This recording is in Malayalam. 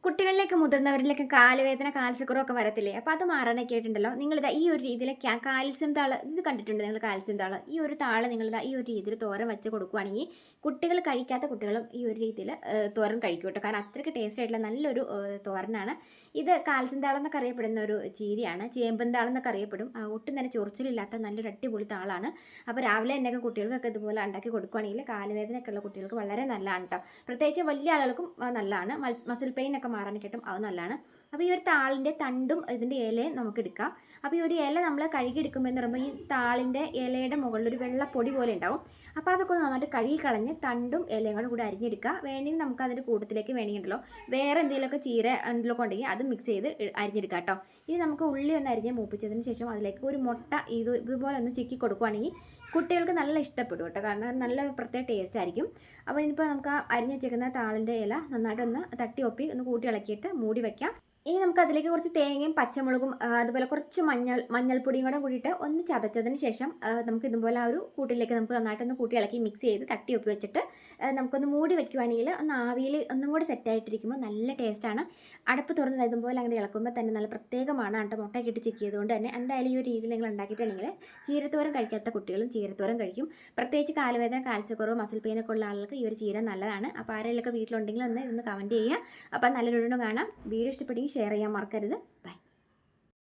കുട്ടികളിലേക്ക് മുതിർന്നവരിലേക്ക് കാലുവേദന കാൽസ്യക്കുറവൊക്കെ വരത്തില്ലേ? അപ്പോൾ അത് മാറാനൊക്കെ ആയിട്ടുണ്ടല്ലോ നിങ്ങളിതാ ഈ ഒരു രീതിയിൽ കാൽസ്യം താള് ഇത് കണ്ടിട്ടുണ്ട് നിങ്ങൾ കാൽസ്യം താള് ഈ ഒരു താള് നിങ്ങളിതാ ഈ ഒരു രീതിയിൽ തോരൻ വെച്ച് കൊടുക്കുകയാണെങ്കിൽ കുട്ടികൾ കഴിക്കാത്ത കുട്ടികളും ഈ ഒരു രീതിയിൽ തോരൻ കഴിക്കും കേട്ടോ. കാരണം അത്രയ്ക്ക് ടേസ്റ്റ് ആയിട്ടുള്ള നല്ലൊരു തോരനാണ് ഇത്. കാൽസ്യം താളെന്നൊക്കെ അറിയപ്പെടുന്ന ഒരു ചീരയാണ്. ചേമ്പൻ താളെന്നൊക്കെ അറിയപ്പെടും. ഒട്ടും തന്നെ ചൊറിച്ചിലില്ലാത്ത നല്ലൊരു അടിപൊളി താളാണ്. അപ്പോൾ രാവിലെ തന്നെയൊക്കെ കുട്ടികൾക്കൊക്കെ ഇതുപോലെ ഉണ്ടാക്കി കൊടുക്കുകയാണെങ്കിൽ കാലുവേദനയൊക്കെ ഉള്ള കുട്ടികൾക്ക് വളരെ നല്ലതാണ് കേട്ടോ. പ്രത്യേകിച്ച് വലിയ ആളുകൾക്കും നല്ലതാണ്. മസിൽ പെയിൻ ഒക്കെ മാറാൻ കിട്ടും, അത് നല്ലതാണ്. അപ്പോൾ ഈ ഒരു താളിൻ്റെ തണ്ടും ഇതിൻ്റെ ഇലയും നമുക്ക് എടുക്കാം. അപ്പോൾ ഈ ഒരു ഇല നമ്മൾ കഴുകി എടുക്കുമ്പോൾ എന്ന് പറയുമ്പോൾ ഈ താളിൻ്റെ ഇലയുടെ മുകളിൽ ഒരു വെള്ളപ്പൊടി പോലെ ഉണ്ടാവും. അപ്പോൾ അതൊക്കെ ഒന്ന് നന്നായിട്ട് കഴുകി കളഞ്ഞ് തണ്ടും ഇലയും കൂടെ അരിഞ്ഞെടുക്കുക. വേണമെങ്കിൽ നമുക്ക് അതിൻ്റെ കൂട്ടത്തിലേക്ക് വേണമെങ്കിലോ വേറെ എന്തെങ്കിലുമൊക്കെ ചീര എന്തെങ്കിലുമൊക്കെ ഉണ്ടെങ്കിൽ അത് മിക്സ് ചെയ്ത് അരിഞ്ഞെടുക്കാം കേട്ടോ. ഇനി നമുക്ക് ഉള്ളി ഒന്ന് അരിഞ്ഞ് മൂപ്പിച്ചതിന് ശേഷം അതിലേക്ക് ഒരു മുട്ട ഇതുപോലെ ഒന്ന് ചിക്കി കൊടുക്കുകയാണെങ്കിൽ കുട്ടികൾക്ക് നല്ല ഇഷ്ടപ്പെടും കേട്ടോ. കാരണം നല്ല പ്രത്യേക ടേസ്റ്റ് ആയിരിക്കും. അപ്പോൾ ഇനിയിപ്പോൾ നമുക്ക് ആ അരിഞ്ഞ് വെച്ചേക്കുന്ന താളിൻ്റെ ഇല നന്നായിട്ടൊന്ന് തട്ടി ഒപ്പി ഒന്ന് കൂട്ടി ഇളക്കിയിട്ട് മൂടി വയ്ക്കാം. ഇനി നമുക്ക് അതിലേക്ക് കുറച്ച് തേങ്ങയും പച്ചമുളകും അതുപോലെ കുറച്ച് മഞ്ഞൾപ്പൊടിയും കൂടെ കൂടിയിട്ട് ഒന്ന് ചതച്ചതിന് ശേഷം നമുക്ക് ഇതുപോലെ ആ ഒരു കൂട്ടിലേക്ക് നമുക്ക് നന്നായിട്ടൊന്ന് കൂട്ടി ഇളക്കി മിക്സ് ചെയ്ത് തട്ടി ഒപ്പി വെച്ചിട്ട് നമുക്കൊന്ന് മൂടി വെക്കുവാണെങ്കിൽ ഒന്ന് ആവിയിൽ ഒന്നും കൂടി സെറ്റായിട്ടിരിക്കുമ്പോൾ നല്ല ടേസ്റ്റാണ്. അടപ്പ് തുറന്ന് ഇതുപോലെ അങ്ങനെ ഇളക്കുമ്പോൾ തന്നെ നല്ല പ്രത്യേകമാണ് കേട്ടോ. മുട്ടയൊക്കെ ഇട്ട് ചിക്കിയത് കൊണ്ട് തന്നെ എന്തായാലും ഈ ഒരു രീതിയിൽ നിങ്ങൾ ഉണ്ടാക്കിയിട്ടുണ്ടെങ്കിൽ ചീരത്തോരൻ കഴിക്കാത്ത കുട്ടികളും ചീരത്തോരൻ കഴിക്കും. പ്രത്യേകിച്ച് കാലുവേദന കാൽസ്യക്കുറവ് മസിൽ പെയിനൊക്കെ ഉള്ള ആളുകൾക്ക് ഈ ഒരു ചീര നല്ലതാണ്. അപ്പോൾ ആരെങ്കിലുമൊക്കെ വീട്ടിലുണ്ടെങ്കിൽ ഒന്ന് ഇതൊന്ന് കമൻറ്റ് ചെയ്യുക. അപ്പോൾ നല്ലൊരു കാണാം. വീഡിയോ ഇഷ്ടപ്പെടുകയും ഷെയർ ചെയ്യാൻ മറക്കരുത്. ബൈ.